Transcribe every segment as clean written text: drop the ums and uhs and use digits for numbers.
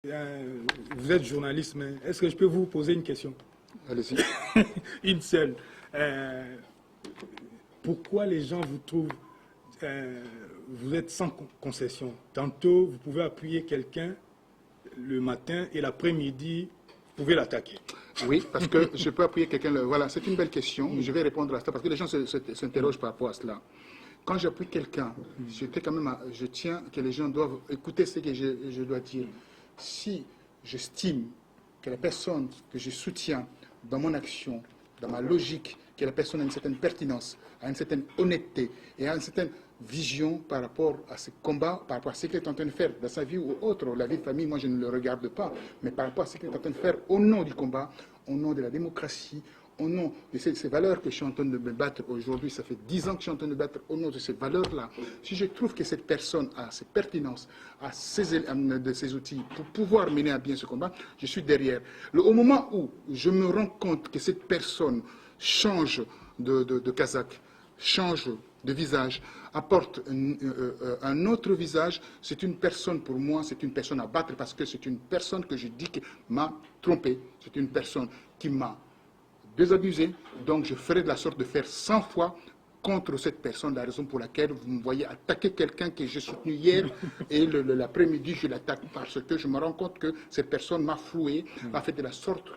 Vous êtes journaliste, mais est-ce que je peux vous poser une question? Allez-y. Une seule. Pourquoi les gens vous trouvent... vous êtes sans concession. Tantôt, vous pouvez appuyer quelqu'un le matin et l'après-midi, vous pouvez l'attaquer. Oui, parce que je peux appuyer quelqu'un. Voilà, c'est une belle question. Je vais répondre à ça parce que les gens s'interrogent par rapport à cela. Quand j'appuie quelqu'un, je tiens que les gens doivent écouter ce que je dois dire. Si j'estime que la personne que je soutiens dans mon action, dans ma logique, que la personne a une certaine pertinence, a une certaine honnêteté et a une certaine vision par rapport à ce combat, par rapport à ce qu'il est en train de faire dans sa vie ou autre, la vie de famille, moi je ne le regarde pas, mais par rapport à ce qu'il est en train de faire au nom du combat, au nom de la démocratie, au nom de ces valeurs que je suis en train de me battre aujourd'hui, ça fait 10 ans que je suis en train de me battre au nom de ces valeurs-là. Si je trouve que cette personne a ses pertinences, a ses outils pour pouvoir mener à bien ce combat, je suis derrière. Au moment où je me rends compte que cette personne change de casaque, change de visage, apporte un autre visage, c'est une personne pour moi, c'est une personne à battre parce que c'est une personne que je dis que m'a trompé, c'est une personne qui m'a désabusé, donc je ferai de la sorte de faire 100 fois contre cette personne, la raison pour laquelle vous me voyez attaquer quelqu'un que j'ai soutenu hier et l'après-midi je l'attaque parce que je me rends compte que cette personne m'a floué, m'a fait de la sorte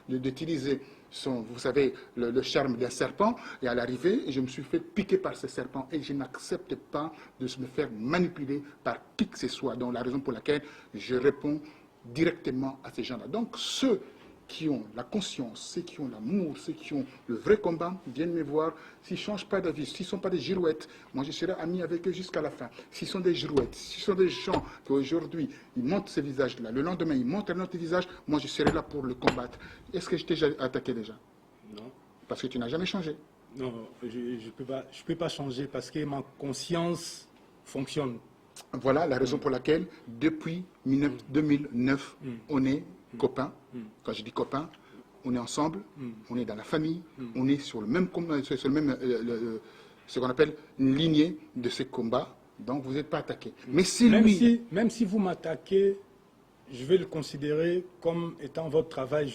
d'utiliser vous savez, le charme d'un serpent, et à l'arrivée, je me suis fait piquer par ce serpent et je n'accepte pas de me faire manipuler par qui que ce soit. Donc la raison pour laquelle je réponds directement à ces gens-là. Donc ceux qui ont la conscience, ceux qui ont l'amour, ceux qui ont le vrai combat, viennent me voir. S'ils ne changent pas d'avis, s'ils ne sont pas des girouettes, moi je serai ami avec eux jusqu'à la fin. S'ils sont des girouettes, s'ils sont des gens qui aujourd'hui, ils montrent ce visage-là, le lendemain ils montrent un autre visage, moi je serai là pour le combattre. Est-ce que je t'ai déjà attaqué déjà? Non. Parce que tu n'as jamais changé. Non, je ne peux pas changer parce que ma conscience fonctionne. Voilà la raison pour laquelle, depuis 2009, on est copains. Quand je dis copains, on est ensemble, on est dans la famille, on est sur le même, ce qu'on appelle une lignée de ces combats. Donc vous n'êtes pas attaqué. Mais si même si vous m'attaquez, je vais le considérer comme étant votre travail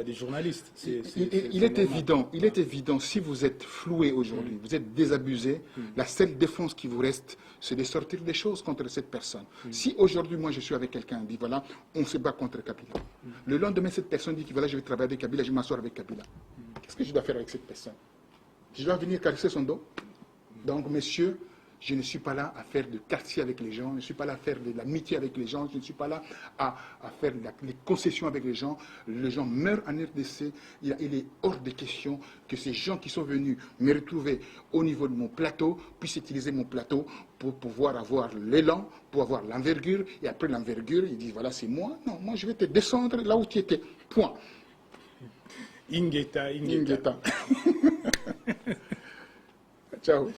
de journaliste. Il est évident, si vous êtes floué aujourd'hui, vous êtes désabusé, la seule défense qui vous reste, c'est de sortir des choses contre cette personne. Si aujourd'hui, moi, je suis avec quelqu'un, dit voilà, on se bat contre Kabila. Le lendemain, cette personne dit que voilà, je vais travailler avec Kabila, je vais m'asseoir avec Kabila. Qu'est-ce que je dois faire avec cette personne? Je dois venir caresser son dos? Donc, messieurs, je ne suis pas là à faire de quartier avec les gens, je ne suis pas là à faire de l'amitié avec les gens, je ne suis pas là à faire les concessions avec les gens. Les gens meurent en RDC, il est hors de question que ces gens qui sont venus me retrouver au niveau de mon plateau puissent utiliser mon plateau pour pouvoir avoir l'élan, pour avoir l'envergure, et après l'envergure, ils disent voilà c'est moi, non, moi je vais te descendre là où tu étais, point. Ingeta. Ciao.